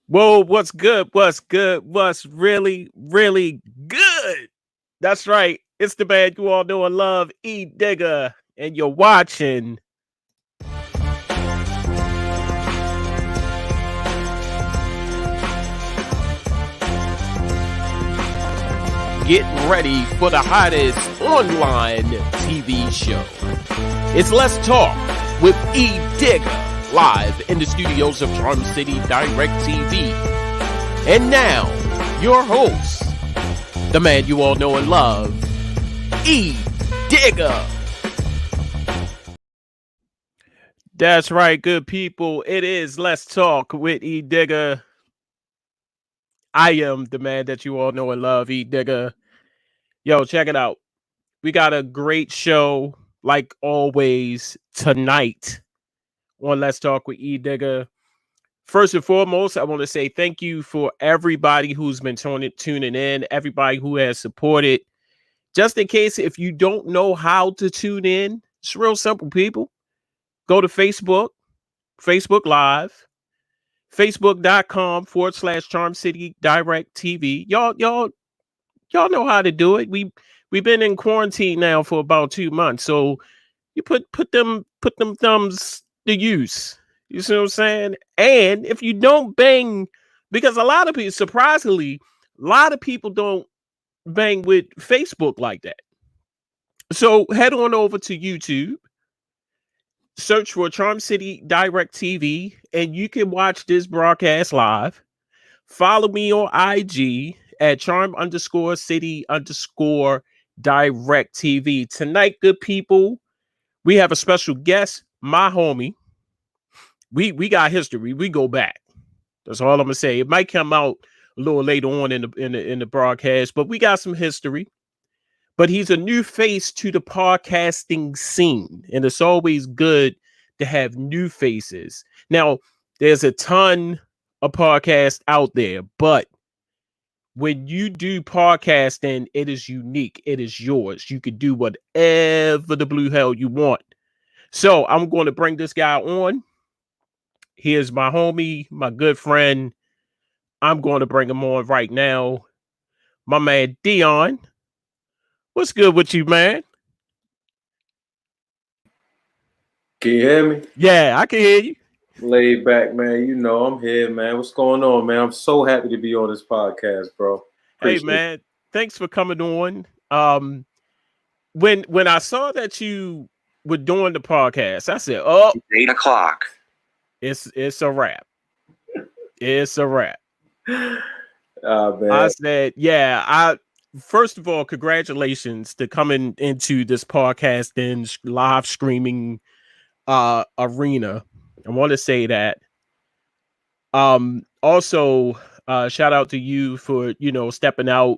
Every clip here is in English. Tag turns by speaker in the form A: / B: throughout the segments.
A: Whoa, what's good? What's good? What's really, really good? That's right. It's the man you all know and love, Edigga, and you're watching. Getting ready for the hottest online TV show. It's Let's Talk with Edigga, live in the studios of Charm City Direct TV. And now, your host, the man you all know and love, Edigga. That's right, good people. It is Let's Talk with Edigga. I am the man that you all know and love, Edigga. Yo, check it out. We got a great show, like always, tonight on Let's Talk with Edigga. First and foremost, I want to say thank you for everybody who's been tuning in, everybody who has supported. Just in case, if you don't know how to tune in, it's real simple, people. Go to Facebook Live, facebook.com/Charm City Direct TV. Y'all know how to do it. We've been in quarantine now for about 2 months, so you put them thumbs to use. You see what I'm saying? And if you don't bang, because a lot of people, surprisingly, a lot of people don't bang with Facebook like that. So head on over to YouTube, search for Charm City Direct TV, and you can watch this broadcast live. Follow me on IG at charm_city_direct TV. Tonight, good people, we have a special guest, my homie. We got history. We go back. That's all I'm gonna say. It might come out a little later on in the broadcast, but we got some history. But he's a new face to the podcasting scene, and it's always good to have new faces. Now, there's a ton of podcasts out there, but when you do podcasting, it is unique. It is yours. You can do whatever the blue hell you want. So I'm going to bring this guy on. Here's my homie, my good friend. I'm going to bring him on right now. My man, Deon. What's good with you, man?
B: Can you hear me?
A: Yeah, I can hear you.
B: Laid back, man. You know I'm here, man. What's going on, man? I'm so happy to be on this podcast, bro.
A: Hey,
B: Appreciate it.
A: man. Thanks for coming on. When I saw that you were doing the podcast, I said, "Oh,
C: 8 o'clock.
A: It's a wrap. It's a wrap."
B: Man.
A: I said, "Yeah." First of all, congratulations to coming into this podcast and live streaming arena. I want to say that. Also, shout out to you for stepping out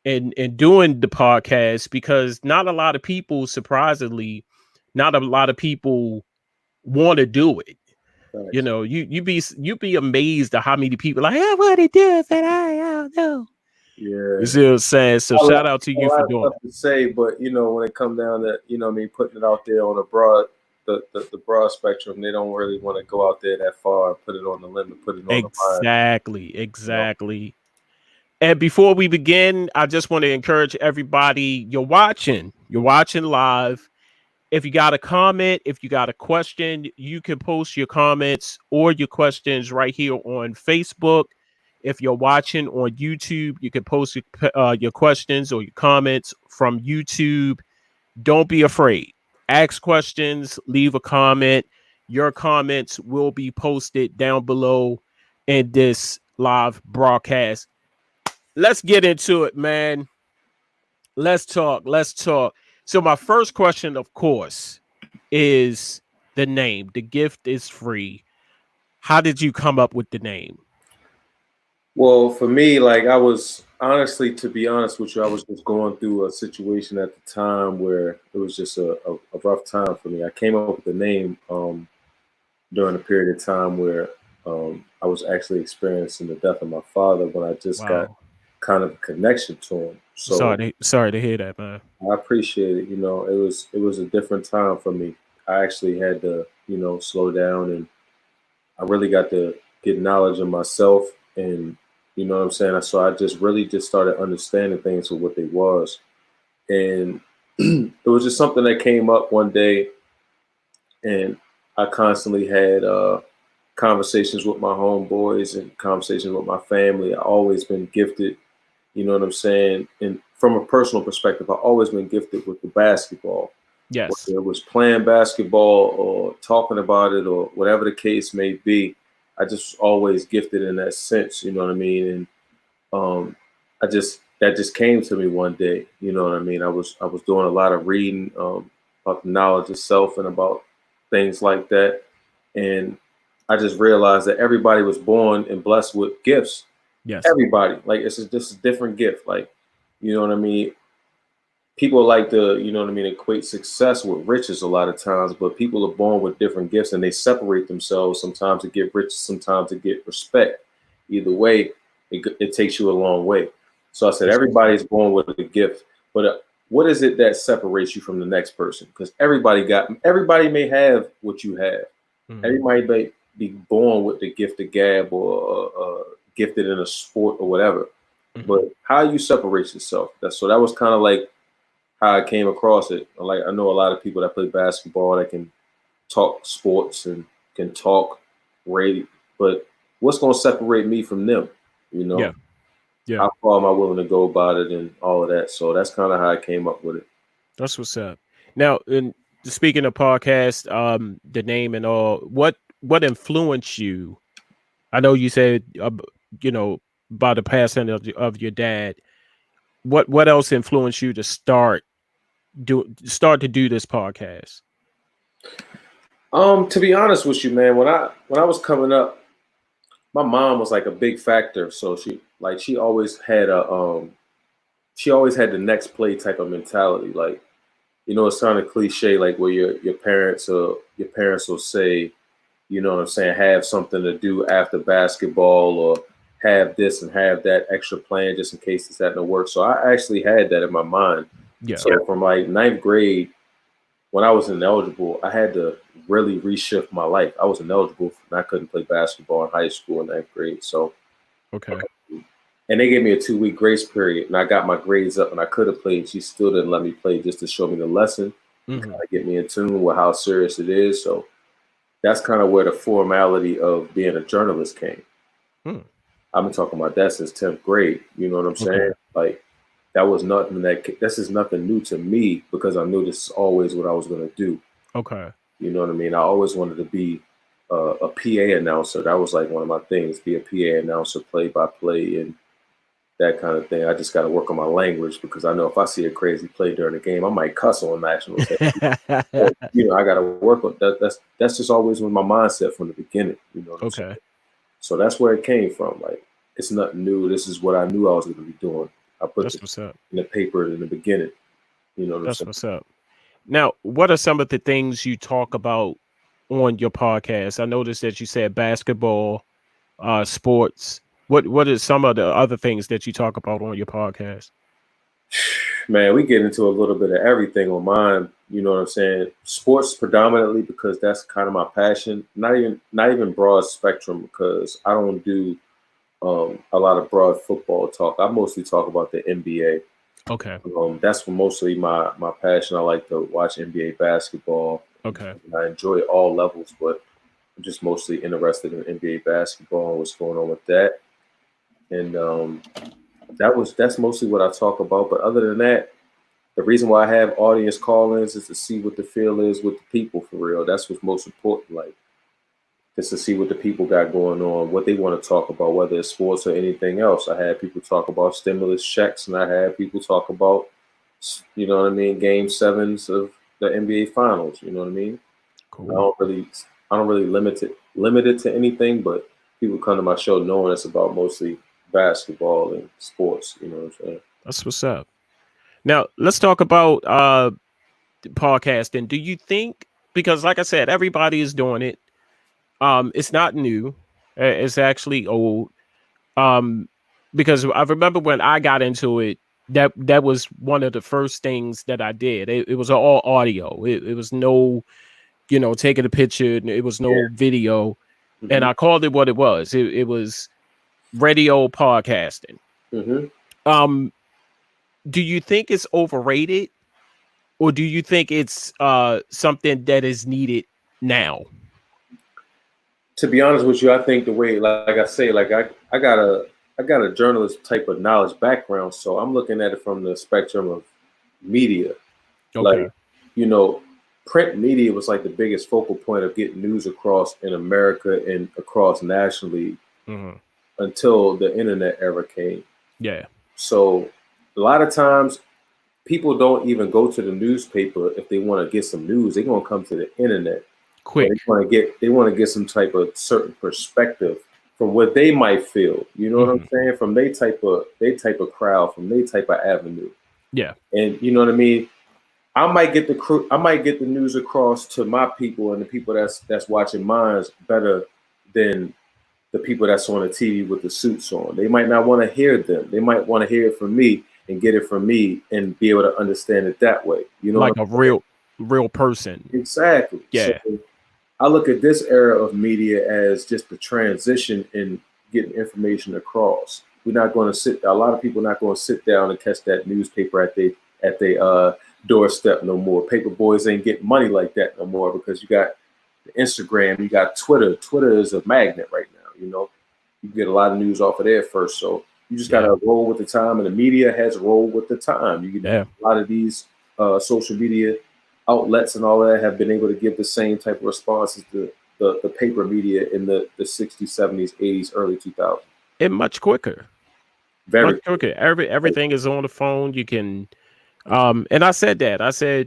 A: and doing the podcast, because not a lot of people, surprisingly, not a lot of people want to do it.
B: Thanks.
A: You know, you be amazed at how many people like, I want to do it, but I don't know.
B: Yeah.
A: You see what I'm saying? So shout out to you for doing
B: it. To say, but when it comes down to putting it out there on a broad the broad spectrum, they don't really want to go out there that far and put it on the limit, put it on
A: Exactly. You know? And before we begin, I just want to encourage everybody, you're watching live. If you got a comment, if you got a question, you can post your comments or your questions right here on Facebook. If you're watching on YouTube, you can post your questions or your comments from YouTube. Don't be afraid. Ask questions, leave a comment. Your comments will be posted down below in this live broadcast. Let's get into it, man. Let's talk. So my first question, of course, is the name. The gift is free. How did you come up with the name?
B: Well, for me, like, I was honestly, to be honest with you, I was just going through a situation at the time where it was just a rough time for me. I came up with the name during a period of time where I was actually experiencing the death of my father, when I just got kind of a connection to him. So
A: sorry to hear that, man.
B: I appreciate it. It was a different time for me. I actually had to, slow down, and I really got to get knowledge of myself, and you know what I'm saying. So I just really just started understanding things for what they was, and it was just something that came up one day, and I constantly had conversations with my homeboys and conversations with my family. I always been gifted, you know what I'm saying? And from a personal perspective, I've always been gifted with the basketball.
A: Yes.
B: Whether it was playing basketball or talking about it or whatever the case may be, I just always gifted in that sense, you know what I mean? And that just came to me one day, you know what I mean? I was doing a lot of reading about the knowledge of self and about things like that. And I just realized that everybody was born and blessed with gifts.
A: Yes.
B: Everybody, like it's just a different gift. Like, you know what I mean? People like to, you know what I mean, equate success with riches a lot of times, but people are born with different gifts and they separate themselves sometimes to get rich, sometimes to get respect. Either way, it takes you a long way. So I said, everybody's born with a gift, but what is it that separates you from the next person? Because everybody may have what you have.
A: Mm-hmm.
B: Everybody may be born with the gift of gab or gifted in a sport or whatever.
A: Mm-hmm.
B: But how you separate yourself? That was kind of like how I came across it. Like I know a lot of people that play basketball that can talk sports and can talk radio, but what's going to separate me from them? You know,
A: Yeah. Yeah.
B: how far am I willing to go about it and all of that? So that's kind of how I came up with it.
A: That's what's up. Now, in speaking of podcast, the name and all, what influenced you? I know you said, you know, about the passing of your dad. What else influenced you to start to do this podcast?
B: To be honest with you, man, when I was coming up, my mom was like a big factor. So she always had she always had the next play type of mentality. Like, you know, it's kind of cliche, like where your parents will say, you know what I'm saying, have something to do after basketball or have this and have that extra plan just in case it's not to work. So I actually had that in my mind.
A: Yeah.
B: So from like ninth grade, when I was ineligible, I had to really reshift my life. I was ineligible and I couldn't play basketball in high school in ninth grade. So,
A: Okay.
B: and they gave me a 2-week grace period and I got my grades up and I could have played. She still didn't let me play just to show me the lesson,
A: Mm-hmm.
B: kind of get me in tune with how serious it is. So that's kind of where the formality of being a journalist came. I've been talking about that since 10th grade. You know what I'm saying?
A: Okay.
B: Like that was nothing this is nothing new to me because I knew this is always what I was going to do.
A: Okay.
B: You know what I mean? I always wanted to be a PA announcer. That was like one of my things, be a PA announcer, play by play and that kind of thing. I just got to work on my language because I know if I see a crazy play during the game, I might cuss on national TV. You know, I got to work on that. That's just always been my mindset from the beginning. You know what I'm saying? So that's where it came from. Like, it's nothing new. This is what I knew I was going to be doing. I put
A: That's what's up.
B: in the paper in the beginning. You know what I'm saying?
A: That's what's up. Now, what are some of the things you talk about on your podcast? I noticed that you said basketball, sports. What are some of the other things that you talk about on your podcast?
B: Man, we get into a little bit of everything on mine. You know what I'm saying? Sports predominantly because that's kind of my passion. Not even broad spectrum because I don't do a lot of broad football talk. I mostly talk about the NBA.
A: Okay.
B: That's mostly my passion. I like to watch NBA basketball.
A: Okay.
B: I enjoy all levels, but I'm just mostly interested in NBA basketball and what's going on with that. And that's mostly what I talk about. But other than that, the reason why I have audience call-ins is to see what the feel is with the people for real. That's what's most important. Like, just to see what the people got going on, what they want to talk about, whether it's sports or anything else. I had people talk about stimulus checks, and I had people talk about, you know what I mean, game sevens of the NBA finals. You know what I mean?
A: Cool.
B: I don't really limit it to anything, but people come to my show knowing it's about mostly basketball and sports. You know what I'm saying?
A: That's what's up. Now let's talk about podcasting. Do you think, because like I said, everybody is doing it. It's not new. It's actually old. Because I remember when I got into it, that was one of the first things that I did. It was all audio. It was no, you know, taking a picture. It was no video. and I called it what it was. It was radio podcasting. Do you think it's overrated, or do you think it's something that is needed now?
B: To be honest with you, I think the way, like I say, like I got a journalist type of knowledge background, so I'm looking at it from the spectrum of media.
A: Okay.
B: Like, you know, print media was like the biggest focal point of getting news across in America and across nationally until the internet era came.
A: Yeah.
B: So a lot of times people don't even go to the newspaper if they want to get some news. They're gonna come to the internet.
A: Quick.
B: They want to get some type of certain perspective from what they might feel. You know what I'm saying? From they type of crowd, from they type of avenue.
A: Yeah.
B: And you know what I mean? I might get the news across to my people and the people that's watching mine better than the people that's on the TV with the suits on. They might not want to hear them. They might want to hear it from me and get it from me and be able to understand it that way. You know,
A: like a real person.
B: Exactly.
A: Yeah.
B: So I look at this era of media as just the transition in getting information across. We're not going to a lot of people are not going to sit down and catch that newspaper at they doorstep no more. Paper boys ain't getting money like that no more because you got Instagram, you got Twitter. Twitter is a magnet right now. You know, you get a lot of news off of there first. So you just got to roll with the time, and the media has rolled with the time. You get a lot of these social media outlets and all that have been able to give the same type of responses to the paper media in the 60s, 70s, 80s, early 2000s.
A: And much quicker.
B: Very
A: quicker. Everything is on the phone. You can and I said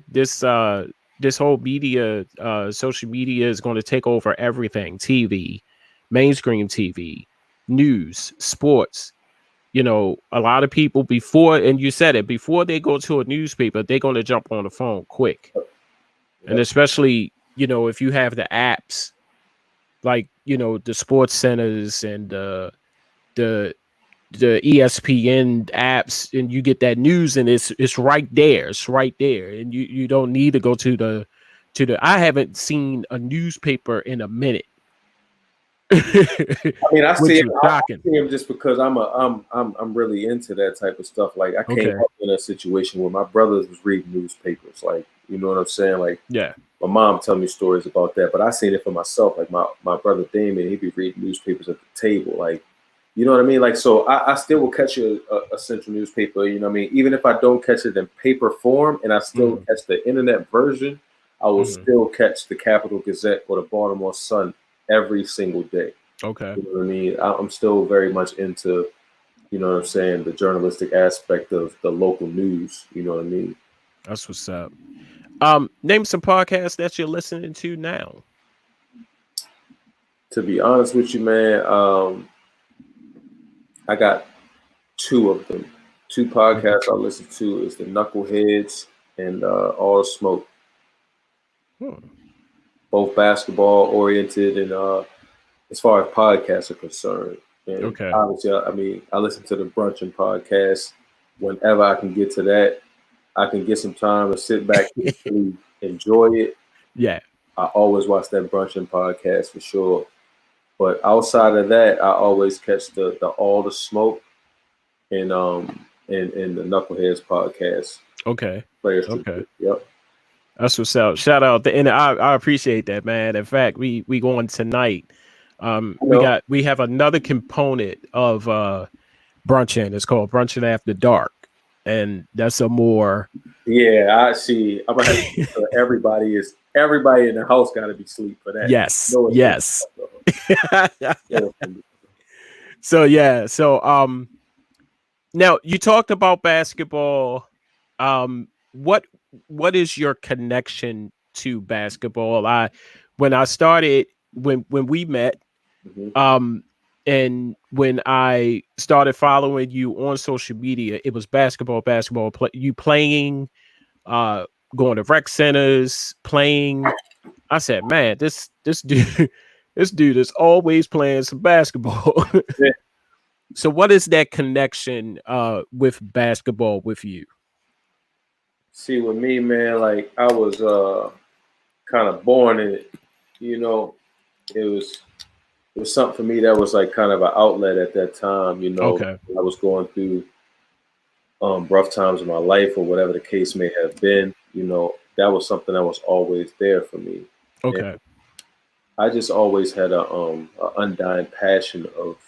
A: this whole media, social media is going to take over everything. TV, mainstream TV, news, sports. You know, a lot of people before, and you said it, before they go to a newspaper, they're going to jump on the phone quick. And especially, you know, if you have the apps, like, you know, the sports centers and the ESPN apps, and you get that news, and it's right there. It's right there. And you don't need to go to the I haven't seen a newspaper in a minute.
B: I mean, I see
A: him
B: just because I'm really into that type of stuff. Like I came up in a situation where my brothers was reading newspapers. Like, you know what I'm saying? Like,
A: yeah,
B: my mom tell me stories about that, but I seen it for myself. Like my brother Damien, he'd be reading newspapers at the table. Like, you know what I mean? Like, so I still will catch a central newspaper. You know what I mean? Even if I don't catch it in paper form, and I still catch the internet version, I will still catch the Capital Gazette or the Baltimore Sun every single day.
A: Okay.
B: You know what I mean? I'm still very much into, you know what I'm saying, the journalistic aspect of the local news. You know what I mean?
A: That's what's up. Name some podcasts that you're listening to now.
B: To be honest with you, man, I got two of them. Two podcasts I listen to is the Knuckleheads and All the Smoke. Both basketball oriented, and as far as podcasts are concerned. And obviously, I mean, I listen to the Brunching podcast whenever I can get to that. I can get some time to sit back and really enjoy it.
A: Yeah.
B: I always watch that Brunching podcast for sure. But outside of that, I always catch the All the Smoke and the Knuckleheads podcast.
A: Okay.
B: Players okay. Yep.
A: That's what's up. Shout out and I appreciate that, man. In fact, we going tonight. We have another component of brunching. It's called Brunching After Dark, and that's a more.
B: Yeah, I see. I'm gonna have to everybody in the house got to be asleep for that.
A: Yes. Yes. So now you talked about basketball. What is your connection to basketball? When I started, when we met, and when I started following you on social media, it was basketball. You playing, going to rec centers, playing. I said, man, this dude, this dude is always playing some basketball.
B: Yeah.
A: So what is that connection with basketball with you?
B: See, with me, man, like I was kind of born in it. You know, it was was something for me that was like kind of an outlet at that time. You know,
A: Okay.
B: I was going through rough times in my life or whatever the case may have been. You know, that was something that was always there for me. And
A: Okay.
B: I just always had a undying passion of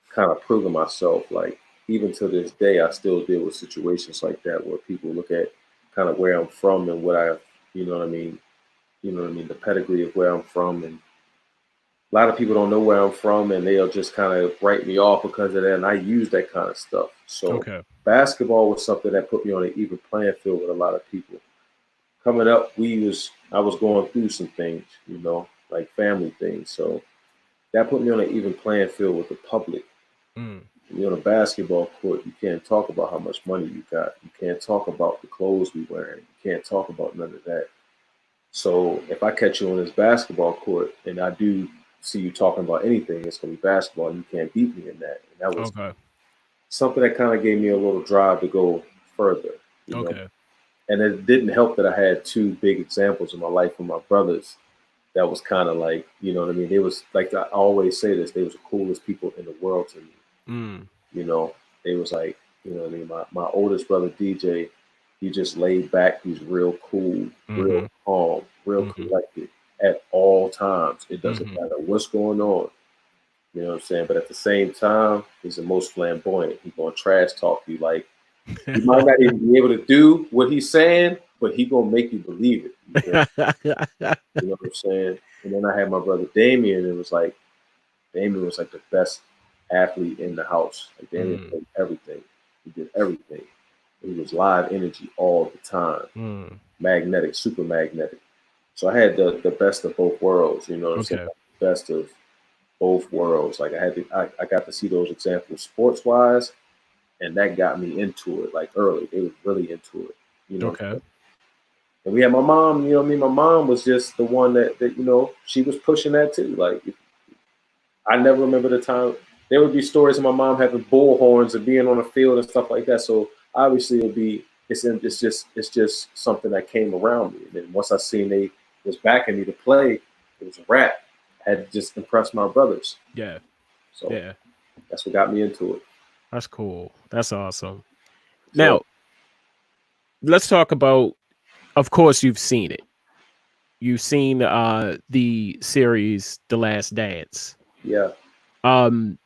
B: kind of proving myself. Like even to this day, I still deal with situations like that where people look at kind of where I'm from and what I, you know what I mean, the pedigree of where I'm from, and a lot of people don't know where I'm from, and they'll just kind of write me off because of that. And I use that kind of stuff. So
A: Okay.
B: basketball was something that put me on an even playing field with a lot of people. Coming up, I was going through some things, you know, like family things. So that put me on an even playing field with the public.
A: Mm.
B: You're on a basketball court, you can't talk about how much money you got. You can't talk about the clothes we wearing. You can't talk about none of that. So if I catch you on this basketball court and I do see you talking about anything, it's gonna be basketball. And you can't beat me in that. And that was
A: Okay.
B: something that kind of gave me a little drive to go further, you know.
A: Okay.
B: And it didn't help that I had two big examples in my life from my brothers that was kind of like, you know what I mean? They was like I always say this, they was the coolest people in the world to me.
A: Mm.
B: You know, they was like, you know what I mean? My oldest brother DJ, he just laid back, he's real cool, real
A: Mm-hmm.
B: calm, real
A: Mm-hmm.
B: collected at all times. It doesn't
A: Mm-hmm.
B: matter what's going on. You know what I'm saying? But at the same time, he's the most flamboyant. He's gonna trash talk you. Like he might not even be able to do what he's saying, but he gonna make you believe it. You know what I'm saying? And then I had my brother Damien, and it was like Damien was like the best athlete in the house. Like Damien
A: Mm.
B: played everything. He did everything. He was live energy all the time.
A: Mm.
B: Magnetic, super magnetic. So I had the best of both worlds, you know what I'm saying?
A: Okay.
B: Like the best of both worlds. Like I got to see those examples sports wise, and that got me into it like early. They was really into it. You know what I'm
A: Okay.
B: saying? And we had my mom, you know what I mean? My mom was just the one that, you know, she was pushing that too. Like I never remember the time there would be stories of my mom having bullhorns and being on the field and stuff like that. So obviously it's just something that came around me. And then once I seen they was backing me to play, it was a wrap. I had to just impress my brothers.
A: Yeah.
B: So
A: Yeah.
B: that's what got me into it.
A: That's cool. That's awesome.
B: So
A: Now, let's talk about, of course, you've seen it. You've seen the series The Last Dance.
B: yeah,
A: Um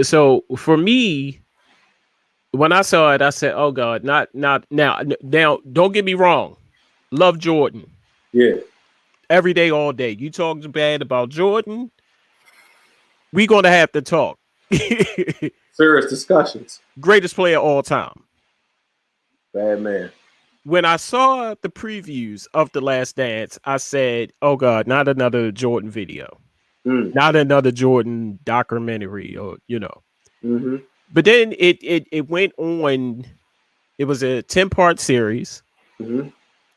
A: so for me, when I saw it, I said, "Oh God, not now." Now, don't get me wrong. Love Jordan
B: yeah,
A: every day, all day. You talk bad about Jordan, we gonna have to talk.
B: serious discussions.
A: Greatest player of all time.
B: Bad man.
A: When I saw the previews of The Last Dance, I said, "Oh God, not another Jordan video,
B: Mm,
A: not another Jordan documentary, or you know."
B: mm-hmm,
A: But then it went on. It was a 10-part series.
B: mm-hmm.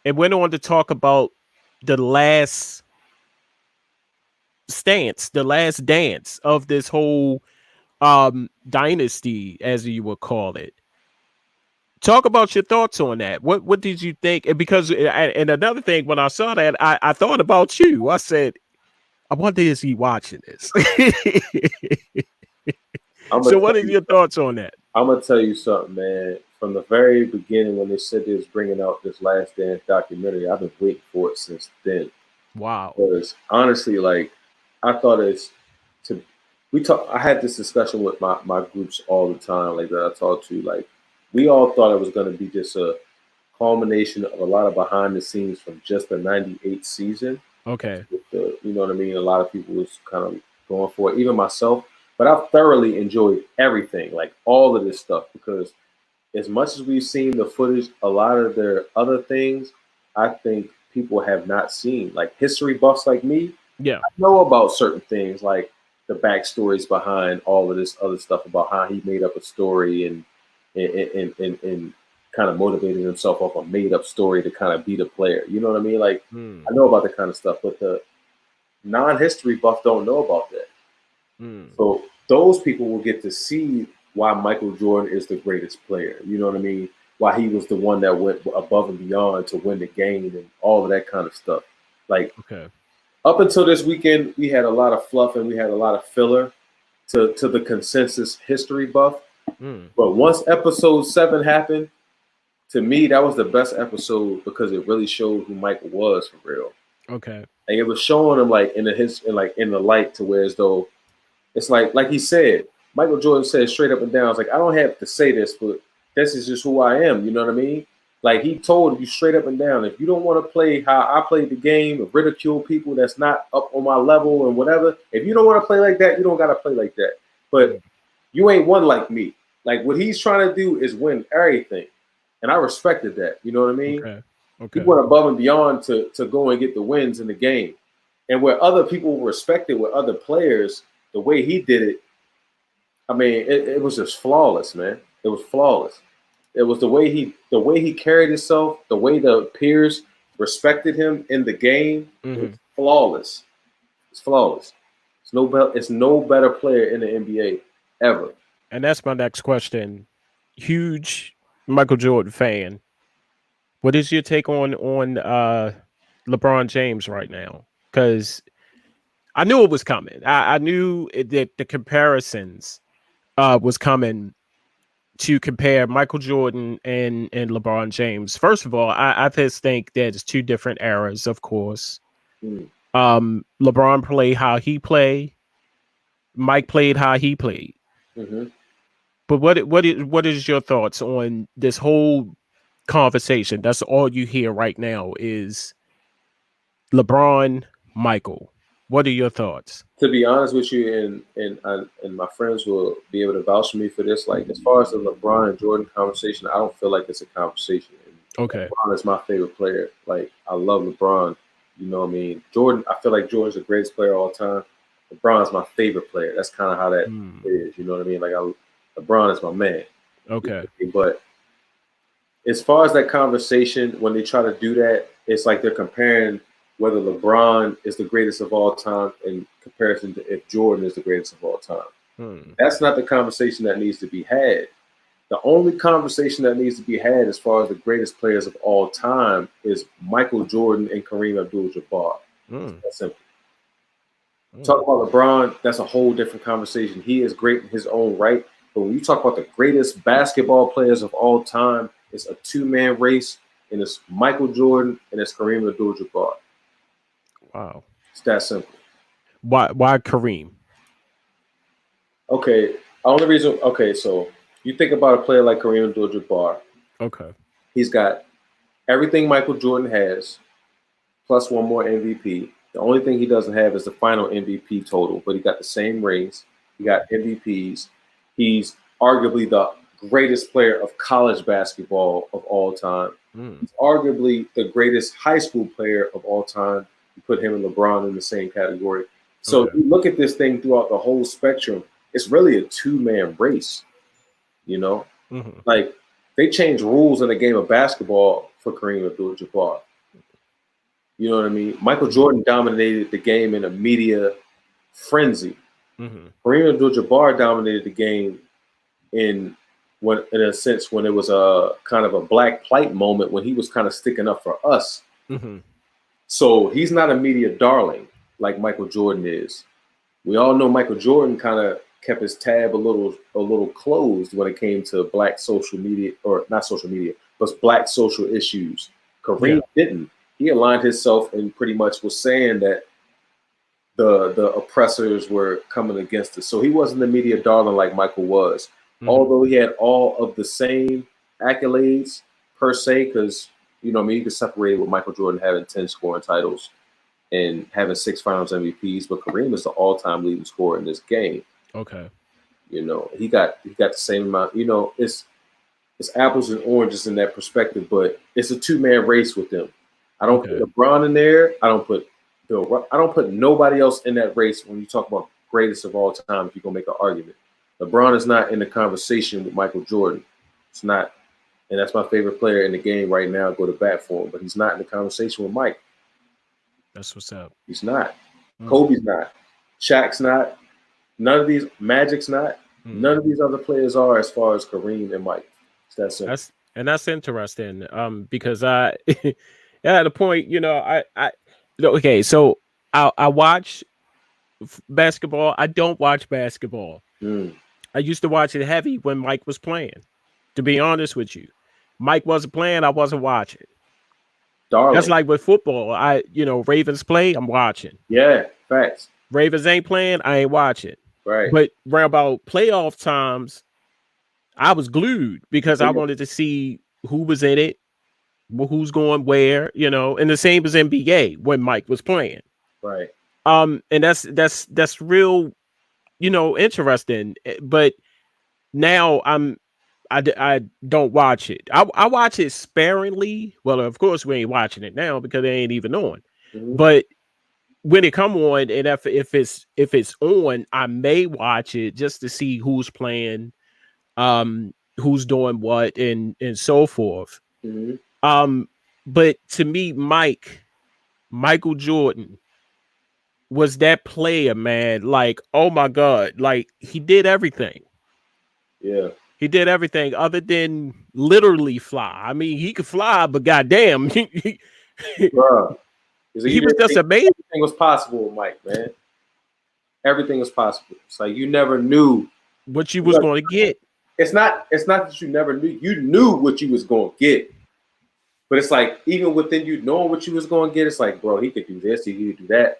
A: It went on to talk about the last stance, the last dance of this whole dynasty, as you would call it. Talk about your thoughts on that. What did you think? And because and another thing, when I saw that, I thought about you. I said, I wonder is he watching this?
B: I'm
A: So
B: gonna
A: what
B: tell
A: are
B: you.
A: your thoughts on that?
B: I'm gonna tell you something, man. From the very beginning, when they said they was bringing out this Last Dance documentary, I've been waiting for it since then.
A: Wow.
B: Because honestly, like I thought it's to we talk. I had this discussion with my groups all the time, like that I talked to. Like we all thought it was gonna be just a culmination of a lot of behind the scenes from just the '98 season.
A: Okay.
B: With the, you know what I mean? A lot of people was kind of going for it, even myself. But I thoroughly enjoyed everything, like all of this stuff, because as much as we've seen the footage, a lot of their other things, I think people have not seen. Like history buffs like me,
A: Yeah.
B: I know about certain things, like the backstories behind all of this other stuff about how he made up a story and kind of motivated himself off a made up story to kind of beat a player. You know what I mean? Like
A: Mm,
B: I know about that kind of stuff, but the non-history buff don't know about that.
A: mm.
B: So those people will get to see why Michael Jordan is the greatest player. You know what I mean? Why he was the one that went above and beyond to win the game and all of that kind of stuff. Like
A: Okay.
B: Up until this weekend, we had a lot of fluff and we had a lot of filler to the consensus history buff. But once episode 7 happened, to me, that was the best episode because it really showed who Michael was for real.
A: Okay.
B: And it was showing him like in the light to where as though it's like he said, Michael Jordan said straight up and down, it's like, I don't have to say this, but this is just who I am. You know what I mean? Like he told you straight up and down, if you don't want to play how I played the game, or ridicule people that's not up on my level and whatever, if you don't want to play like that, you don't got to play like that. But you ain't one like me. Like what he's trying to do is win everything. And I respected that. You know what I mean?
A: Okay.
B: He went above and beyond to go and get the wins in the game. And where other people respected with other players, the way he did it, I mean, it was just flawless, man. It was flawless. It was the way he carried himself, the way the peers respected him in the game. It's flawless. It's flawless. It's no better player in the NBA ever.
A: And that's my next question. Huge Michael Jordan fan. What is your take on LeBron James right now? Because I knew it was coming. I knew that the comparisons was coming to compare Michael Jordan and LeBron James. First of all, I just think that it's two different eras, of course. LeBron played how he played. Mike played how he played. But what is your thoughts on this whole conversation? That's all you hear right now is LeBron, Michael. What are your thoughts?
B: To be honest with you, and my friends will be able to vouch for me for this. Like as far as the LeBron and Jordan conversation, I don't feel like it's a conversation.
A: Okay,
B: LeBron is my favorite player. Like I love LeBron. You know what I mean? Jordan, I feel like Jordan's the greatest player of all time. LeBron is my favorite player. That's kind of how that is. You know what I mean? Like LeBron is my man.
A: Okay.
B: But as far as that conversation, when they try to do that, it's like they're comparing whether LeBron is the greatest of all time in comparison to if Jordan is the greatest of all time. That's not the conversation that needs to be had. The only conversation that needs to be had as far as the greatest players of all time is Michael Jordan and Kareem Abdul-Jabbar. That's simple. Talk about LeBron, that's a whole different conversation. He is great in his own right. But when you talk about the greatest basketball players of all time, it's a two-man race, and it's Michael Jordan and it's Kareem Abdul-Jabbar.
A: Wow.
B: It's that simple.
A: Why Kareem?
B: Okay. Only reason, so you think about a player like Kareem Abdul-Jabbar.
A: Okay.
B: He's got everything Michael Jordan has, plus one more MVP. The only thing he doesn't have is the final MVP total, but he got the same rings. He got MVPs. He's arguably the greatest player of college basketball of all time. He's arguably the greatest high school player of all time. You put him and LeBron in the same category. So if you look at this thing throughout the whole spectrum, it's really a two-man race, you know? Like, they changed rules in the game of basketball for Kareem Abdul-Jabbar. You know what I mean? Michael Jordan dominated the game in a media frenzy. Kareem Abdul-Jabbar dominated the game in a sense when it was a kind of a black plight moment when he was kind of sticking up for us. So he's not a media darling like Michael Jordan is. We all know Michael Jordan kind of kept his tab a little closed when it came to black social media, or not social media, but black social issues. Kareem didn't. He aligned himself and pretty much was saying that the oppressors were coming against us. So he wasn't the media darling like Michael was. Although he had all of the same accolades per se, because you know, I mean, you could separate it with Michael Jordan having 10 scoring titles and having 6 Finals MVPs, but Kareem is the all-time leading scorer in this game.
A: Okay.
B: You know, he got the same amount. You know, it's apples and oranges in that perspective, but it's a two-man race with them. I don't put LeBron in there. I don't put nobody else in that race when you talk about greatest of all time. If you're gonna make an argument, LeBron is not in the conversation with Michael Jordan. It's not, and that's my favorite player in the game right now. Go to bat for him, but he's not in the conversation with Mike.
A: That's what's up.
B: He's not. Kobe's not. Shaq's not. None of these. Magic's not. None of these other players are as far as Kareem and Mike. It's that simple.
A: That's interesting. Because I at a point, you know, okay, so I watch basketball. I don't watch basketball.
B: Mm.
A: I used to watch it heavy when Mike was playing. To be honest with you, Mike wasn't playing. I wasn't watching. That's
B: Darling.
A: like with football. Ravens play. I'm watching.
B: Yeah, facts.
A: Ravens ain't playing. I ain't watching.
B: Right.
A: But round about playoff times, I was glued because
B: Oh,
A: I
B: yeah.
A: wanted to see who was in it, who's going where, and the same as NBA when Mike was playing.
B: Right.
A: And that's real, interesting. But now I don't watch it. I watch it sparingly. Well, of course we ain't watching it now because it ain't even on.
B: Mm-hmm.
A: But when it come on, and if it's on, I may watch it just to see who's playing, who's doing what, and so forth.
B: Mm-hmm.
A: But to me, Michael Jordan was that player, man. Like, oh my God, like he did everything.
B: Yeah.
A: He did everything other than literally fly. I mean, he could fly, but goddamn, he
B: Bruh.
A: was just amazing.
B: Everything was possible with Mike, man. Everything was possible. It's like you never knew
A: What you was going to get.
B: It's not that you never knew. You knew what you was going to get. But it's like, even within you knowing what you was going to get, it's like, bro, he could do this, he could do that.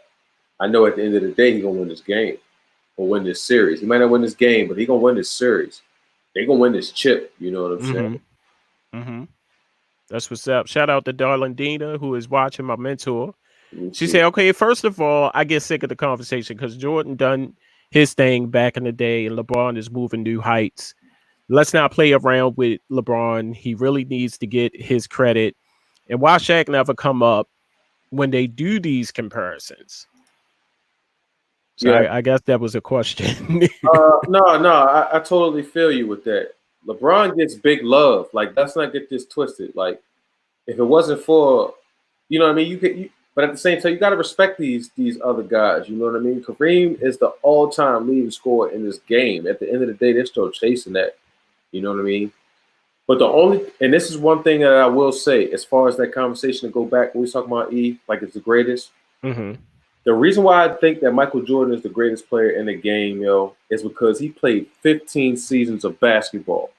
B: I know at the end of the day, he going to win this game or win this series. He might not win this game, but he going to win this series. They going to win this chip. You know what I'm saying?
A: Mm-hmm. That's what's up. Shout out to Darlene Dina, who is watching, my mentor. She
B: Mm-hmm.
A: said, okay, first of all, I get sick of the conversation because Jordan done his thing back in the day and LeBron is moving new heights. Let's not play around with LeBron. He really needs to get his credit. And why Shaq never come up when they do these comparisons? So
B: Yeah.
A: I guess that was a question.
B: No, I totally feel you with that. LeBron gets big love. Like, let's not get this twisted. Like, if it wasn't for, you know what I mean, but at the same time, you got to respect these other guys. You know what I mean? Kareem is the all-time leading scorer in this game. At the end of the day, they're still chasing that. You know what I mean? But and this is one thing that I will say, as far as that conversation to go back when we talk about like it's the greatest.
A: Mm-hmm.
B: The reason why I think that Michael Jordan is the greatest player in the game, is because he played 15 seasons of basketball.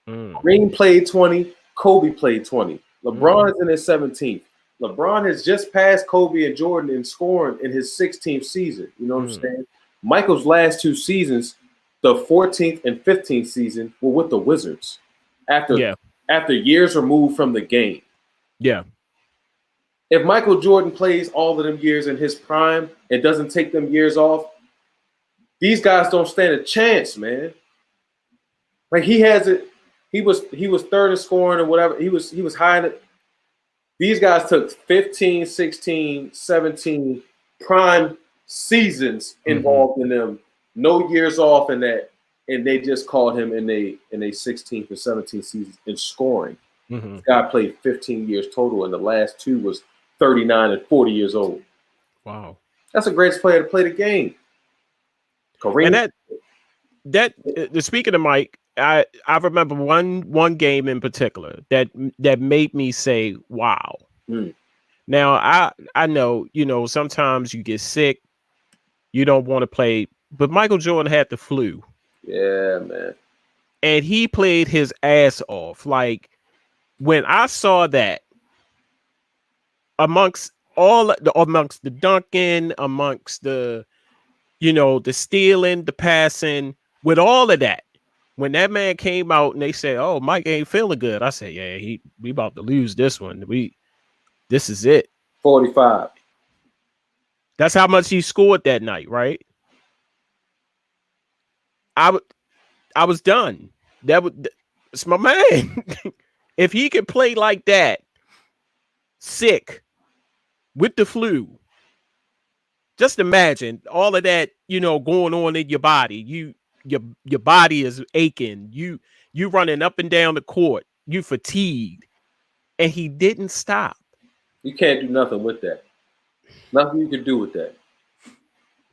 B: Green played 20, Kobe played 20. LeBron is in his 17th. LeBron has just passed Kobe and Jordan in scoring in his 16th season. You know what I'm saying? Michael's last two seasons, the 14th and 15th season, were with the Wizards after years removed from the game.
A: Yeah.
B: If Michael Jordan plays all of them years in his prime and doesn't take them years off, these guys don't stand a chance, man. Like he has it. He was third in scoring or whatever. He was high in it. These guys took 15, 16, 17 prime seasons involved in them. No years off in that. And they just called him in a 16th or 17th season in scoring. This guy played 15 years total, and the last two was 39 and 40 years old.
A: Wow.
B: That's the greatest player to play the game. Kareem.
A: And speaking of Mike, I remember one game in particular that made me say, wow. Now I know, sometimes you get sick, you don't want to play, but Michael Jordan had the flu.
B: Yeah, man.
A: And he played his ass off. Like when I saw that amongst the dunking, amongst the the stealing, the passing, with all of that, when that man came out and they said, "Oh, Mike ain't feeling good," I said, "Yeah, we about to lose this one. This is it."
B: 45.
A: That's how much he scored that night, right? I was done. It's my man. If he could play like that, sick with the flu, just imagine all of that, going on in your body. Your body is aching. You running up and down the court. You fatigued, and he didn't stop.
B: You can't do nothing with that. Nothing you can do with that.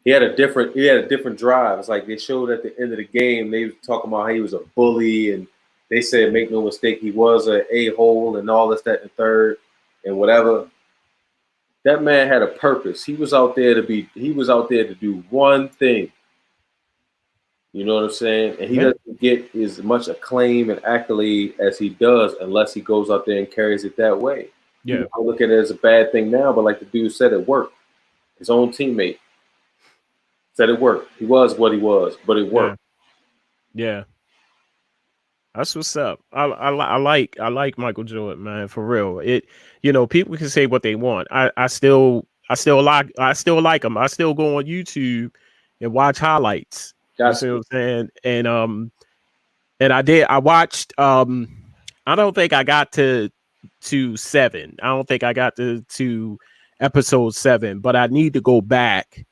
B: He had a different drive. It's like they showed at the end of the game, they were talking about how he was a bully, and they said, make no mistake, he was a hole and all this, that, and the third, and whatever. That man had a purpose. He was out there to do one thing. You know what I'm saying? And he
A: Yeah,
B: doesn't get as much acclaim and accolade as he does unless he goes out there and carries it that way.
A: yeah,
B: People look at it as a bad thing now, but like the dude said, it worked. His own teammate said it worked. He was what he was, but it
A: yeah,
B: worked.
A: yeah. That's what's up. I like Michael Jordan, man, for real. People can say what they want. I still like him. I still go on YouTube and watch highlights. You
B: Got
A: see what
B: to.
A: I'm saying? And I watched I don't think I got to 7. I don't think I got to episode 7, but I need to go back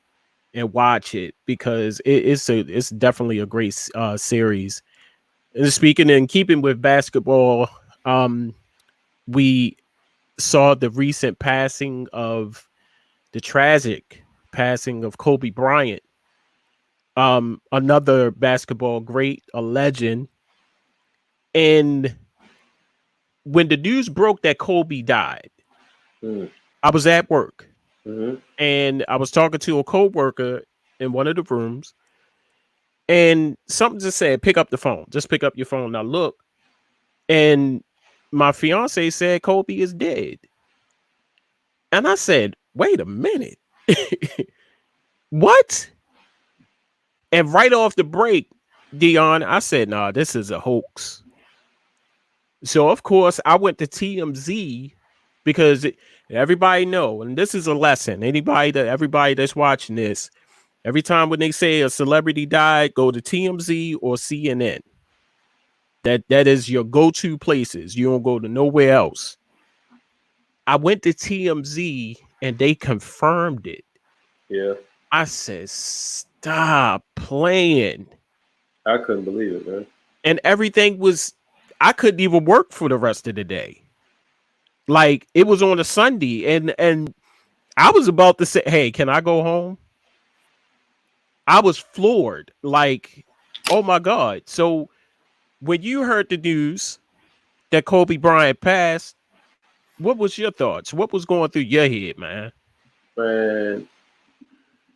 A: and watch it because it's definitely a great series. And speaking and keeping with basketball, we saw the recent tragic passing of Kobe Bryant, another basketball great, a legend. And when the news broke that Kobe died,
B: Mm.
A: I was at work
B: Mm-hmm.
A: and I was talking to a coworker in one of the rooms, and something just said, "Pick up the phone. Just pick up your phone." Now look, and my fiance said Kobe is dead. And I said, wait a minute. What? And right off the break, Deon, I said, nah, this is a hoax. So, of course, I went to TMZ because everybody know, and this is a lesson. Everybody that's watching this, every time when they say a celebrity died, go to TMZ or CNN. That is your go-to places. You don't go to nowhere else. I went to TMZ and they confirmed it.
B: Yeah.
A: I said, stop playing.
B: I couldn't believe it, man.
A: And I couldn't even work for the rest of the day. Like it was on a Sunday and I was about to say, hey, can I go home? I was floored. Like, oh my God. So when you heard the news that Kobe Bryant passed, what was your thoughts? What was going through your head, man?
B: Man,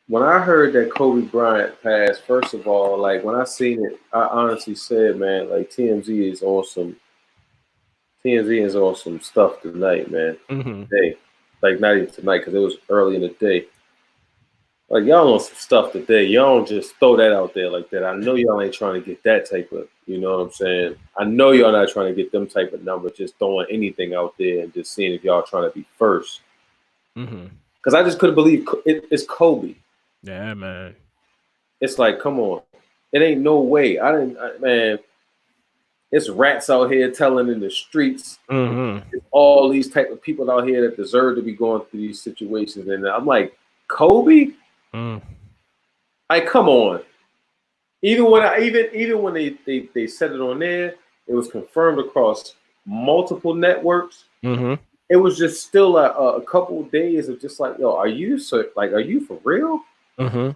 B: when I heard that Kobe Bryant passed, first of all, like when I seen it, I honestly said, man, like TMZ is on some stuff tonight, man.
A: Mm-hmm.
B: Today, like not even tonight because it was early in the day. Like y'all on some stuff today. Y'all don't just throw that out there like that. I know y'all ain't trying to get that type of, you know what I'm saying? I know y'all not trying to get them type of numbers, just throwing anything out there and just seeing if y'all trying to be first.
A: Mm-hmm.
B: Because I just couldn't believe it's Kobe.
A: Yeah, man.
B: It's like, come on, it ain't no way. Man. It's rats out here telling in the streets.
A: Mm-hmm.
B: It's all these type of people out here that deserve to be going through these situations, and I'm like, Kobe.
A: Mm.
B: Like, come on. Even when they said it on there, it was confirmed across multiple networks.
A: Mm-hmm.
B: It was just still a couple of days of just like, yo, are you for real?
A: Mm-hmm.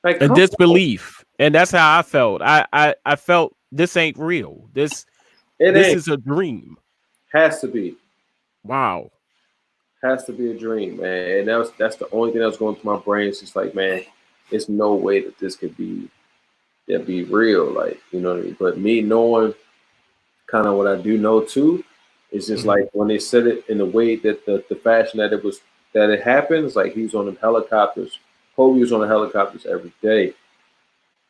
B: Like,
A: And
B: come on.
A: disbelief. And that's how I felt. I felt this ain't real.
B: It
A: This
B: ain't.
A: is a dream.
B: Has to be.
A: Wow.
B: Has to be a dream, man. And that's the only thing that was going through my brain. It's just like, man, it's no way that this could be real. Like, you know what I mean? But me knowing kind of what I do know too, it's just
A: Mm-hmm.
B: like when they said it in the way that the fashion that it happens, like he was on the helicopters. Kobe was on the helicopters every day.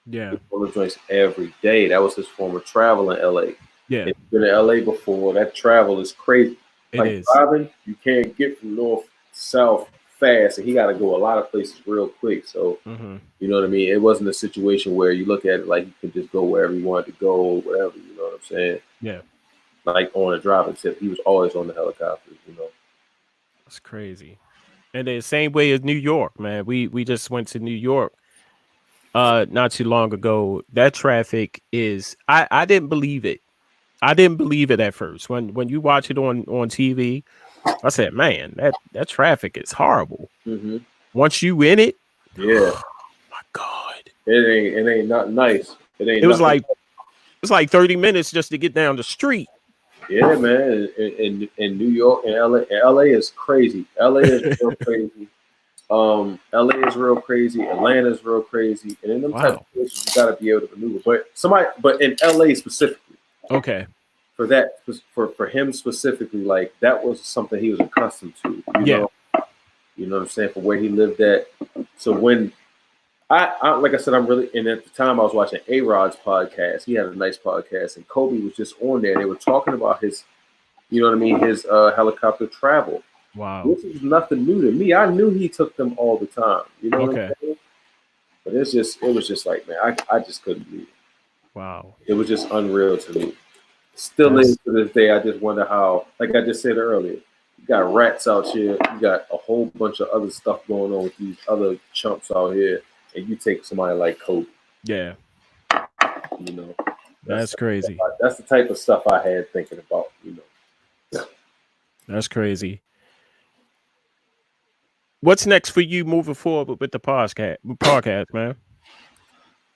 B: He
A: Yeah.
B: was on the joints every day. That was his form of travel in LA.
A: Yeah.
B: If you've been to LA before, that travel is crazy.
A: It
B: Like
A: is.
B: driving, you can't get from north to south fast, and he got to go a lot of places real quick. So,
A: Mm-hmm.
B: you know what I mean? It wasn't a situation where you look at it like you could just go wherever you wanted to go, or whatever. You know what I'm saying?
A: Yeah.
B: Like on a driving tip, he was always on the helicopters. You know.
A: That's crazy. And the same way as New York, man. We just went to New York not too long ago. That traffic is I didn't believe it. I didn't believe it at first. When you watch it on TV, I said, man, that traffic is horrible.
B: Mm-hmm.
A: Once you in it,
B: Yeah,
A: my God.
B: it ain't not nice. It ain't
A: It was
B: nothing.
A: like 30 minutes just to get down the street.
B: Yeah, man. In New York and LA is crazy. LA is real crazy. LA is real crazy. Atlanta is real crazy. And in them type
A: Wow.
B: of places, you got to be able to maneuver. But in LA specifically,
A: Okay.
B: for him specifically, like that was something he was accustomed to.
A: Yeah.
B: You know what I'm saying, for where he lived at. So when I like I said, I'm really, and at the time I was watching A-Rod's podcast. He had a nice podcast, and Kobe was just on there. They were talking about his, you know what I mean, his helicopter travel.
A: Wow.
B: This is nothing new to me. I knew he took them all the time. You know what
A: Okay.
B: I'm saying? But it was just like, man, I just couldn't believe it.
A: Wow.
B: It was just unreal to me. Still
A: That's
B: is to this day. I just wonder how, like I just said earlier, you got rats out here. You got a whole bunch of other stuff going on with these other chumps out here, and you take somebody like Kobe.
A: yeah.
B: You know,
A: That's crazy.
B: that's the type of stuff I had thinking about. You know,
A: That's crazy. What's next for you moving forward with the podcast, man?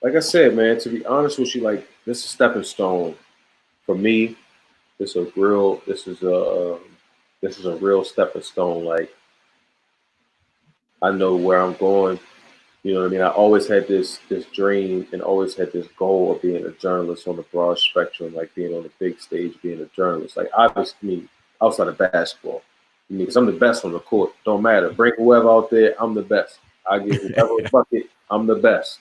B: like I said, man. To be honest with you, like this is a stepping stone for me. This is a real. This is a real stepping stone. Like I know where I'm going. You know what I mean? I always had this dream and always had this goal of being a journalist on the broad spectrum, like being on the big stage, being a journalist. Like obviously, outside of basketball, because I'm the best on the court. Don't matter. Bring whoever out there, I'm the best. I get whoever bucket, I'm the best.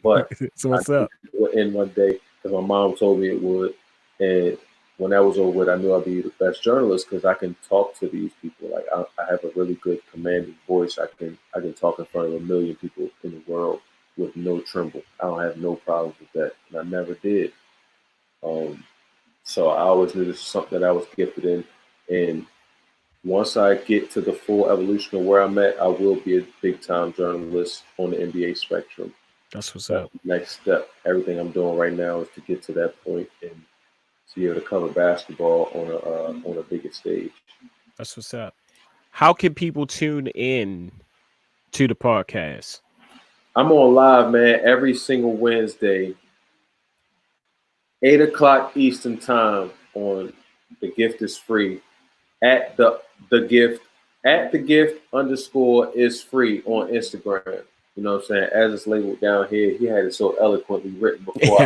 B: But
A: So
B: I
A: what's
B: knew
A: up?
B: it would end one day because my mom told me it would. And when that was over with, I knew I'd be the best journalist because I can talk to these people. Like I have a really good commanding voice. I can talk in front of a million people in the world with no tremble. I don't have no problems with that, and I never did. So I always knew this was something that I was gifted in. And once I get to the full evolution of where I'm at, I will be a big time journalist on the NBA spectrum.
A: That's what's
B: That's
A: up.
B: the next step. Everything I'm doing right now is to get to that point and to be able to cover basketball on a bigger stage.
A: That's what's up. How can people tune in to the podcast?
B: I'm on live, man, every single Wednesday, 8 o'clock Eastern time on The Gift is Free at the gift at the gift underscore is free on Instagram. You know what I'm saying? As it's labeled down here, he had it so eloquently written before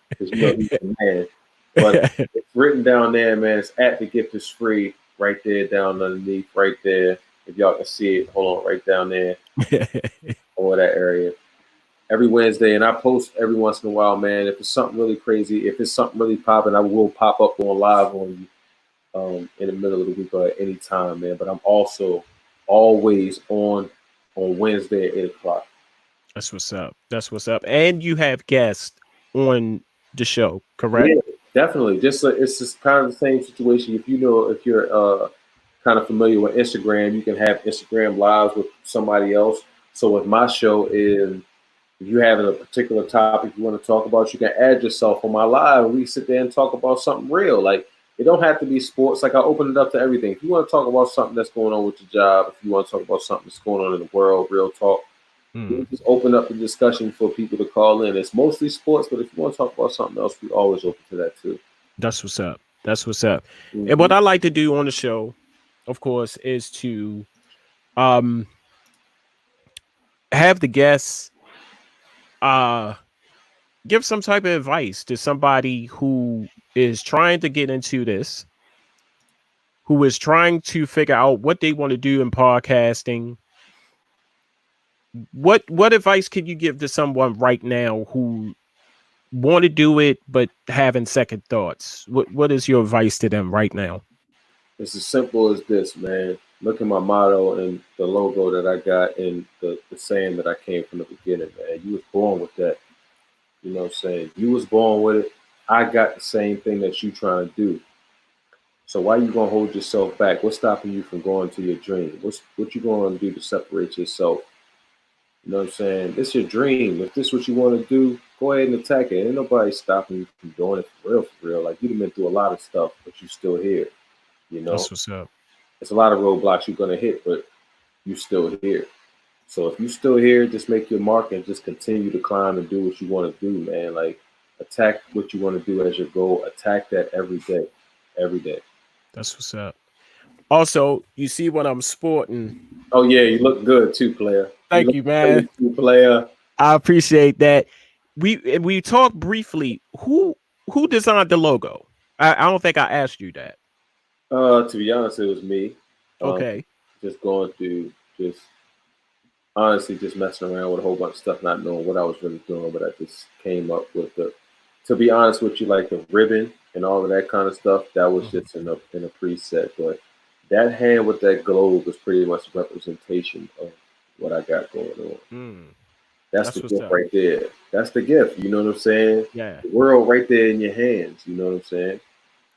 B: because you know he's a man. But it's written down there, man. It's at the gift is free right there down underneath, right there. If y'all can see it, hold on, right down there over that area. Every Wednesday, and I post every once in a while, man. If it's something really crazy, if it's something really popping, I will pop up on live on you in the middle of the week or at any time, man. But I'm also always on Wednesday at 8 o'clock.
A: That's what's up. That's what's up. And you have guests on the show, correct?
B: Yeah, definitely. It's just kind of the same situation. If you're kind of familiar with Instagram, you can have Instagram lives with somebody else. So with my show is if you have a particular topic you want to talk about, you can add yourself on my live and we sit there and talk about something real. Like it don't have to be sports. Like I open it up to everything. If you want to talk about something that's going on with your job, if you want to talk about something that's going on in the world, real talk, we just open up the discussion for people to call in. It's mostly sports, but if you want to talk about something else, we always open to that too.
A: That's what's up. That's what's up. And what I like to do on the show, of course, is to have the guests give some type of advice to somebody who is trying to get into this, who is trying to figure out what they want to do in podcasting. What advice can you give to someone right now who want to do it but having second thoughts? What is your advice to them right now?
B: It's as simple as this, man. Look at my motto and the logo that I got and the saying that I came from the beginning, man. You was born with that. You know what I'm saying? You was born with it. I got the same thing that you trying to do. So why you gonna hold yourself back? What's stopping you from going to your dream? What you gonna do to separate yourself? You know what I'm saying? It's your dream. If this is what you want to do, go ahead and attack it. Ain't nobody stopping you from doing it for real, for real. Like you've been through a lot of stuff, but you still here. You know,
A: That's what's up.
B: it's a lot of roadblocks you're gonna hit, but you still here. So if you still here, just make your mark and just continue to climb and do what you want to do, man. Like attack what you want to do as your goal. Attack that every day, every day.
A: That's what's up. Also, you see what I'm sporting.
B: Oh yeah, you look good too, player. You
A: Thank
B: look
A: you,
B: good
A: man.
B: too, player.
A: I appreciate that. We talked briefly. Who designed the logo? I don't think I asked you that.
B: To be honest, it was me. Um,
A: Okay.
B: just going through, just honestly, just messing around with a whole bunch of stuff, not knowing what I was really doing, but I just came up with the. To be honest with you, like the ribbon and all of that kind of stuff, that was
A: Mhm.
B: just in a preset. But that hand with that globe was pretty much a representation of what I got going on.
A: Mm,
B: That's the
A: that's what's
B: gift
A: up.
B: right there. That's the gift. You know what I'm saying?
A: Yeah.
B: The world right there in your hands. You know what I'm saying?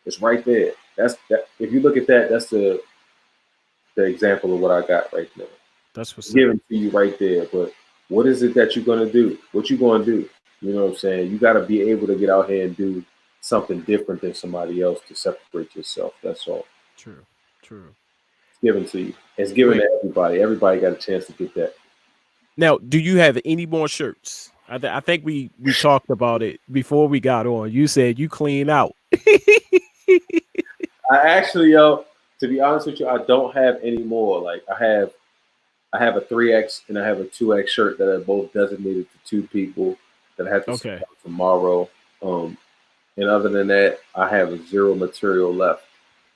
B: It's right there. That's that. If you look at that, that's the example of what I got right now.
A: That's what's up.
B: Given to you right there. But what is it that you're gonna do? What you gonna do? You know what I'm saying? You got to be able to get out here and do something different than somebody else to separate yourself. That's all.
A: True. True.
B: It's given to you. It's given
A: Wait.
B: to everybody. Everybody got a chance to get that.
A: Now, do you have any more shirts? I think we talked about it before we got on. You said you clean out.
B: I actually, to be honest with you, I don't have any more. Like I have a 3X and I have a 2X shirt that are both designated to two people that I have to send
A: Okay.
B: out tomorrow. Um, and other than that, I have zero material left.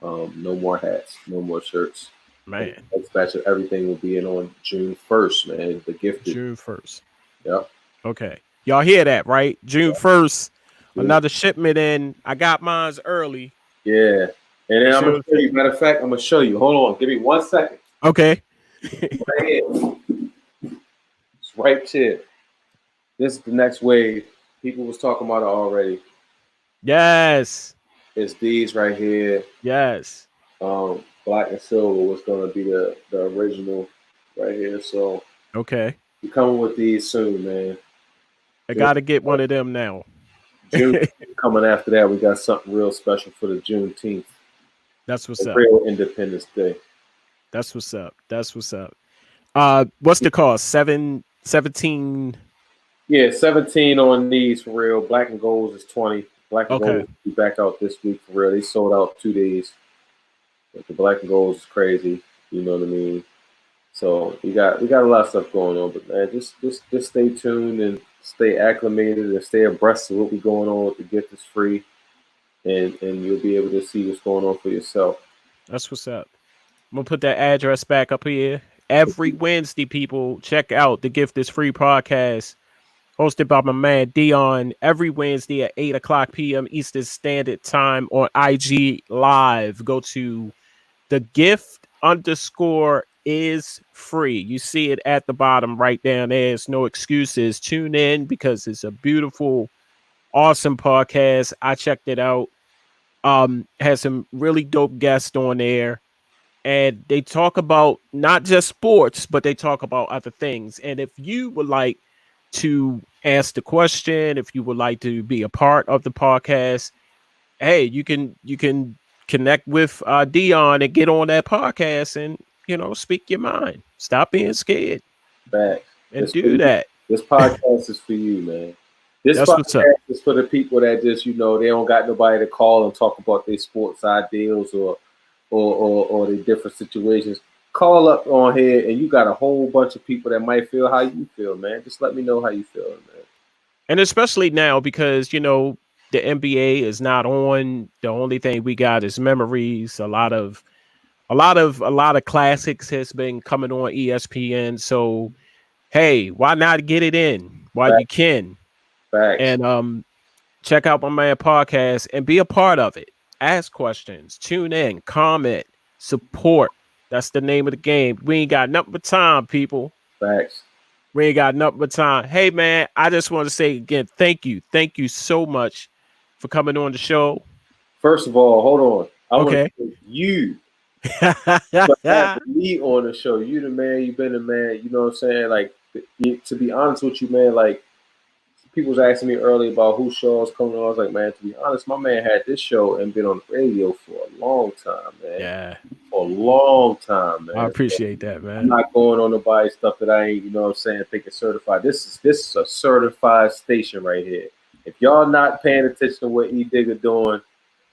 B: No more hats, no more shirts. And
A: Man,
B: the next batch of everything will be in on June 1st, man. The gifted.
A: June 1st.
B: Yep.
A: Okay. Y'all hear that, right? June 1st.
B: June.
A: Another shipment in. I got mine's early.
B: Yeah. And
A: You
B: then I'm
A: see
B: gonna
A: what I'm
B: show
A: saying?
B: you. Matter of fact, I'm gonna show you. Hold on. Give me 1 second.
A: Okay.
B: Right here. It's right here. This is the next wave. People was talking about it already.
A: Yes.
B: It's these right here.
A: Yes.
B: Black and silver was gonna be the original right here. So
A: Okay.
B: we coming with these soon, man.
A: I
B: June,
A: gotta get one of them now.
B: June coming after that. We got something real special for the Juneteenth,
A: That's what's
B: the
A: up.
B: real Independence Day.
A: That's what's up. That's what's up. What's the cost? 17.
B: Yeah, 17 on these for real. Black and Golds is 20. Black and Gold
A: Okay.
B: will be back out this week for real. They sold out 2 days. But the Black and Golds is crazy. You know what I mean? So we got a lot of stuff going on, but man, just stay tuned and stay acclimated and stay abreast of what we going on with the gift is free, and you'll be able to see what's going on for yourself.
A: That's what's up. I'm gonna put that address back up here. Every Wednesday, people, check out the Gift is Free podcast, hosted by my man Deon. Every Wednesday at 8 o'clock p.m. Eastern Standard Time on IG Live. Go to the gift underscore is free. You see it at the bottom right down there. It's no excuses. Tune in because it's a beautiful, awesome podcast. I checked it out. Has some really dope guests on there. And they talk about not just sports, but they talk about other things. And if you would like to ask the question, if you would like to be a part of the podcast, hey, you can connect with Deon and get on that podcast and speak your mind. Stop being scared
B: Back.
A: and
B: It's for
A: do
B: you.
A: that.
B: This podcast is for you, man. This
A: That's what's up.
B: podcast is for the people that just they don't got nobody to call and talk about their sports ideals or the different situations. Call up on here and you got a whole bunch of people that might feel how you feel, man. Just let me know how you feel, man.
A: And especially now because the NBA is not on. The only thing we got is memories. A lot of classics has been coming on ESPN. So hey, why not get it in while you
B: Facts.
A: can?
B: Facts.
A: And check out my man podcast and be a part of it. Ask questions, tune in, comment, support. That's the name of the game. We ain't got nothing but time, people.
B: Facts.
A: We ain't got nothing but time. Hey man, I just want to say again, thank you. Thank you so much for coming on the show.
B: First of all, hold on. I want
A: Okay.
B: to thank you for having me on the show. You the man. You been the man. You know what I'm saying? Like, to be honest with you, man. Like, people was asking me earlier about who shows coming on. I was like, man, to be honest, my man had this show and been on the radio for a long time, man.
A: Yeah.
B: For a long time, man.
A: I appreciate that,
B: I'm
A: man.
B: not going on nobody's stuff that I ain't, you know what I'm saying, think it's certified. This is a certified station right here. if y'all not paying attention to what Edigga doing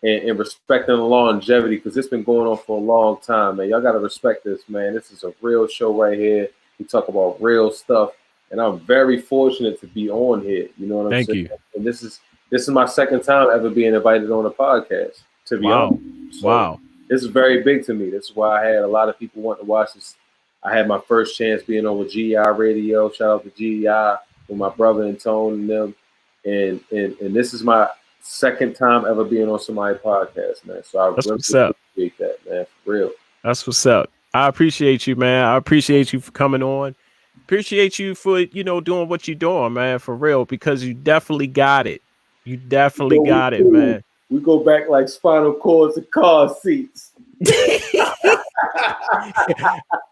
B: and respecting the longevity, because it's been going on for a long time, man. Y'all gotta respect this, man. This is a real show right here. We talk about real stuff, and I'm very fortunate to be on here. You know what I'm saying?
A: You.
B: And this is my second time ever being invited on a podcast. To be honest, so this is very big to me. This is why I had a lot of people wanting to watch this. I had my first chance being on with GI Radio. Shout out to GI with my brother and Tone and them. And this is my second time ever being on somebody's podcast, man. So I really appreciate that, man. For real.
A: That's what's up. I appreciate you, man. I appreciate you for coming on. Appreciate you for, doing what you're doing, man, for real, because you definitely got it. You definitely got it, man.
B: We go back like spinal cords and car seats.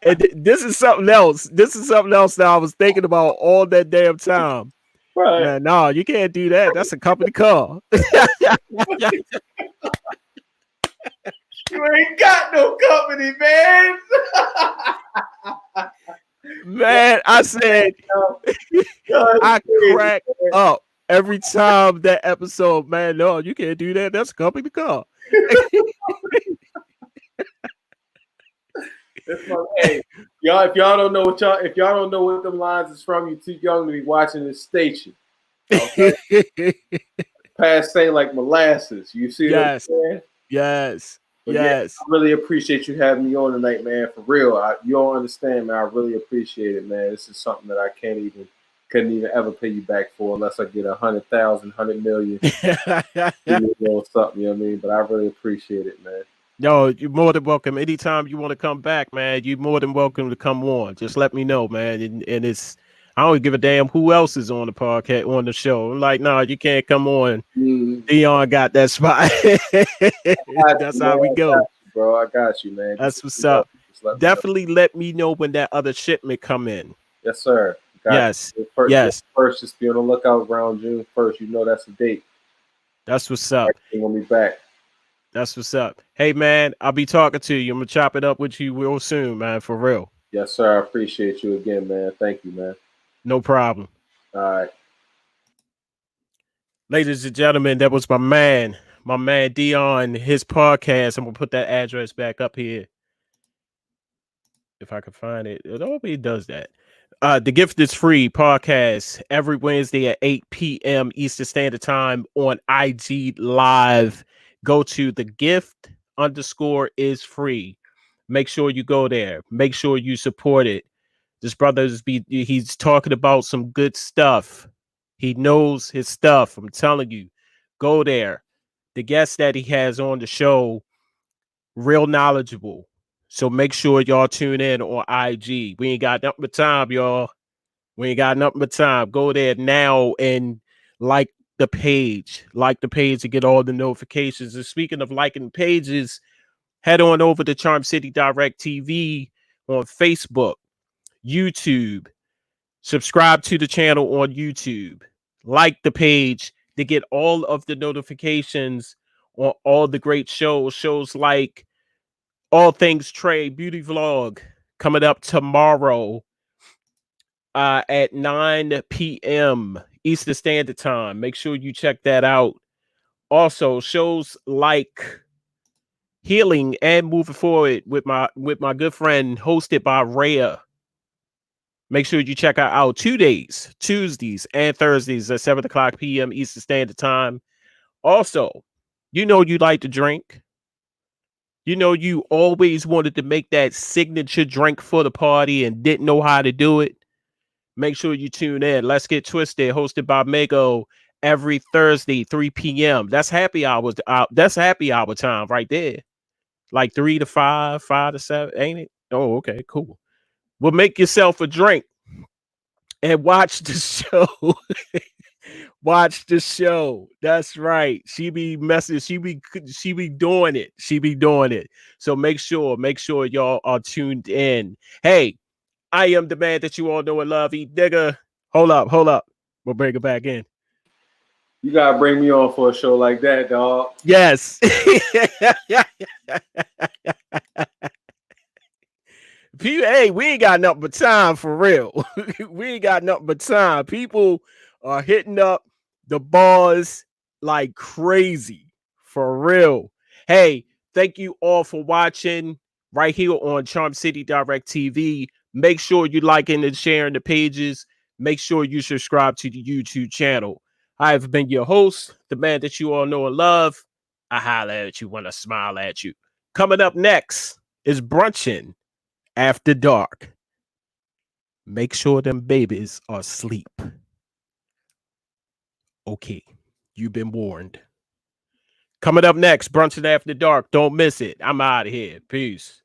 A: And this is something else. This is something else that I was thinking about all that damn time.
B: Right.
A: Man, no, you can't do that. That's a company car.
B: You ain't got no company, man.
A: Man, I said, I crack up every time that episode, man. No, you can't do that. That's a company car.
B: Hey, y'all, if y'all don't know what them lines is from, you too young to be watching this station. Okay? Passe like molasses. You see what I'm saying?
A: Yes.
B: But yes. Yeah, I really appreciate you having me on tonight, man. For real. You don't understand, man. I really appreciate it, man. This is something that I couldn't even ever pay you back for unless I get 100,000, 100 million. Something, you know what I mean? But I really appreciate it, man.
A: No, you're more than welcome. Anytime you want to come back, man, you're more than welcome to come on. Just let me know, man. And it's, I don't give a damn who else is on the podcast, on the show. I'm like, no, you can't come on. Deon got that spot. That's how we go.
B: Bro, I got you, man.
A: That's what's up. Definitely let me know when that other shipment come in.
B: Yes, sir.
A: Yes.
B: First, just be on the lookout around June 1st. You know that's the date.
A: That's what's up.
B: We'll be back.
A: That's what's up. Hey, man, I'll be talking to you. I'm going to chop it up with you real soon, man, for real.
B: Yes, sir. I appreciate you again, man. Thank you, man.
A: No problem.
B: All right.
A: Ladies and gentlemen, that was my man Deon, his podcast. I'm going to put that address back up here. If I can find it. It always does that. The Gift is Free podcast every Wednesday at 8 p.m. Eastern Standard Time on IG Live. Go to The Gift _ is free. Make sure you go there. Make sure you support it. This brother he's talking about some good stuff. He knows his stuff. I'm telling you, go there. The guests that he has on the show, real knowledgeable. So make sure y'all tune in on IG. We ain't got nothing but time, y'all. We ain't got nothing but time. Go there now and like the page. Like the page to get all the notifications. And speaking of liking pages, head on over to Charm City Direct TV on Facebook, YouTube. Subscribe to the channel on YouTube. Like the page to get all of the notifications on all the great shows like All Things Trey Beauty Vlog coming up tomorrow at 9 p.m. Eastern Standard Time. Make sure you check that out. Also, shows like Healing and Moving Forward with my good friend, hosted by Rhea. Make sure you check out 2 days, Tuesdays and Thursdays at 7 o'clock p.m. Eastern Standard Time. Also, you like to drink. You always wanted to make that signature drink for the party and didn't know how to do it. Make sure you tune in. Let's Get Twisted, hosted by Mego, every Thursday, 3 p.m. That's happy hours. That's happy hour time right there. Like 3 to 5, 5 to 7, ain't it? Oh, okay, cool. Well, make yourself a drink and watch the show. Watch the show. That's right. She be messing. She be doing it. She be doing it. So make sure y'all are tuned in. Hey, I am the man that you all know and love. Edigga. Hold up. We'll bring it back in.
B: You gotta bring me on for a show like that, dog.
A: Yes. Hey, we ain't got nothing but time for real. We ain't got nothing but time. People are hitting up The bars like crazy. For real. Hey, thank you all for watching right here on Charm City Direct TV. Make sure you liking and sharing the pages. Make sure you subscribe to the YouTube channel. I have been your host, the man that you all know and love. I holler at you when I smile at you. Coming up next is Brunching After Dark. Make sure them babies are asleep. Okay, you've been warned. Coming up next, Brunching After Dark. Don't miss it. I'm out of here. Peace.